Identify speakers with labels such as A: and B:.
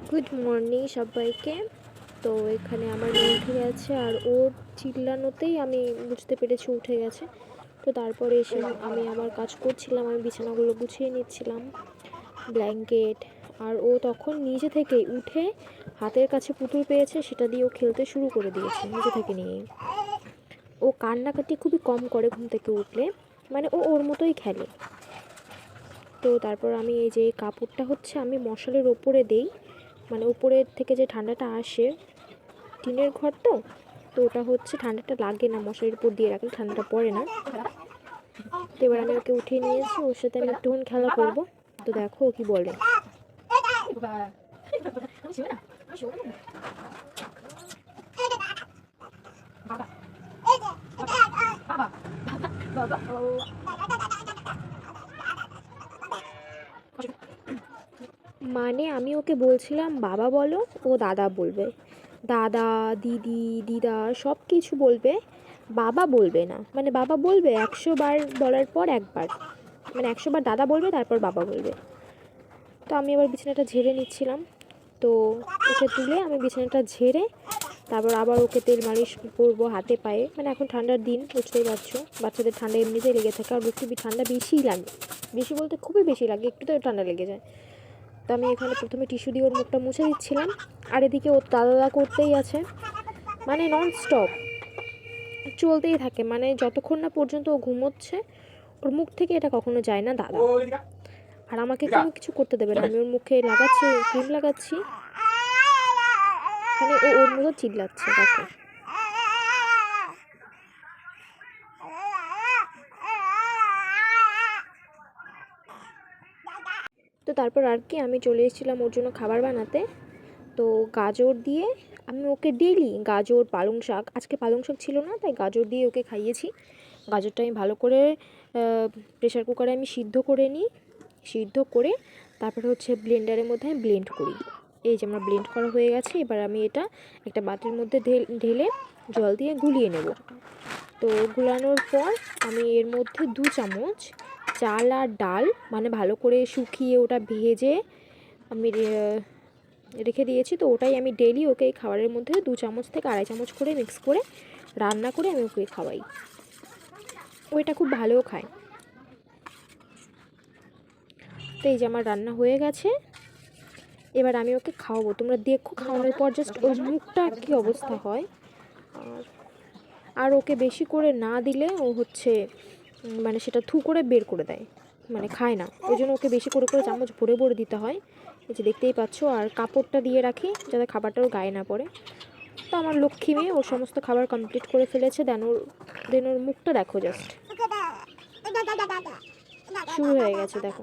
A: Good morning সবাইকে। তো এখানে আমার মেয়ে উঠে গেছে আর ওর চিল্লানোতেই আমি বুঝতে পেরেছি উঠে গেছে। তো তারপরে এসে আমি আমার কাজ করছিলাম, আমি বিছানাগুলো গুছিয়ে নিচ্ছিলাম, ব্ল্যাঙ্কেট। আর ও তখন নিজে থেকেই উঠে হাতের কাছে পুতুল পেয়েছে, সেটা দিয়ে ও খেলতে শুরু করে দিয়েছে নিজে থেকে নিয়েই। ও কান্নাকাটি খুবই কম করে ঘুম থেকে উঠলে, মানে ও ওর মতোই খেলে। তো তারপর আমি এই যে কাপড়টা হচ্ছে আমি মশালের ওপরে দেই, মানে উপরের থেকে যে ঠান্ডাটা আসে, টিনের ঘর তো, তো ওটা হচ্ছে ঠান্ডাটা লাগে না, মশারির উপর দিয়ে রাখলে ঠান্ডাটা পড়ে না। তো এবার আমি ওকে উঠিয়ে নিয়েছি, ওর সাথে আমি একটুক্ষণ খেলা করব। তো দেখো ও কি বলে। মানে আমি ওকে বলছিলাম বাবা বলো, ও দাদা বলবে। দাদা, দিদি, দিদা সব কিছু বলবে, বাবা বলবে না। মানে বাবা বলবে 100 বার বলার পর একবার, মানে 100 বার দাদা বলবে তারপর বাবা বলবে। তো আমি এবার বিছানাটা ঝেড়ে নিচ্ছিলাম, তো ওকে তুলে আমি বিছানাটা ঝেড়ে তারপর আবার ওকে তেল মালিশ করবো হাতে পায়ে। মানে এখন ঠান্ডার দিন, বুঝতেই পারছো, বাচ্চাদের ঠান্ডা এমনিতেই লেগে থাকে, আর একটু ঠান্ডা বেশিই লাগে, বেশি বলতে খুবই বেশি লাগে, একটু তো ঠান্ডা লেগে যায়। তো আমি এখানে প্রথমে টিস্যু দিয়ে ওর মুখটা মুছে দিচ্ছিলাম, আর এদিকে ও দাদা করতেই আছে, মানে নন স্টপ চলতেই থাকে। মানে যতক্ষণ না পর্যন্ত ও ঘুমোচ্ছে ওর মুখ থেকে এটা কখনো যায় না দাদা। আর আমাকে কোনো কিছু করতে দেবে না, আমি ওর মুখে লাগাচ্ছি, ক্রিম লাগাচ্ছি, মানে ও ওর মতো চিল্লাচ্ছে দেখো। তো তারপর আর কি আমি চলে এসেছিলাম ওর জন্য খাবার বানাতে। তো গাজর দিয়ে আমি ওকে ডেইলি গাজর, পালং শাক, আজকে পালং শাক ছিল না তাই গাজর দিয়ে ওকে খাইয়েছি। গাজরটা আমি ভালো করে প্রেশার কুকারে আমি সিদ্ধ করে নিই, সিদ্ধ করে তারপরে হচ্ছে ব্লেন্ডারের মধ্যে আমি ব্লেন্ড করি। এই যে আমার ব্লেন্ড করা হয়ে গেছে, এবার আমি এটা একটা বাটির মধ্যে ঢেলে জল দিয়ে গুলিয়ে নেব। তো গুলানোর পর আমি এর মধ্যে 2 চামচ চাল আর ডাল, মানে ভালো করে শুকিয়ে ওটা ভেজে আমি রেখে দিয়েছি। তো ওটাই আমি ডেইলি ওকে এই খাবারের মধ্যে 2 চামচ থেকে 2.5 চামচ করে মিক্স করে রান্না করে আমি ওকে খাওয়াই। ওইটা খুব ভালোও খায়। তো এই যে আমার রান্না হয়ে গেছে, এবার আমি ওকে খাওয়াবো, তোমরা দেখো খাওয়ানোর পর জাস্ট ওর মুখটা কী অবস্থা হয়। আর ওকে বেশি করে না দিলে ও হচ্ছে মানে সেটা থু করে বের করে দেয়, মানে খায় না। ওই জন্য ওকে বেশি করে করে চামচ ভরে ভরে দিতে হয়, এই যে দেখতেই পাচ্ছ। আর কাপড়টা দিয়ে রাখি যাতে খাবারটা ওর গায়ে না পড়ে। তো আমার লক্ষ্মী মেয়ে ওর সমস্ত খাবার কমপ্লিট করে ফেলেছে। দেন ওর মুখটা দেখো, জাস্ট শুরু হয়ে গেছে দেখো।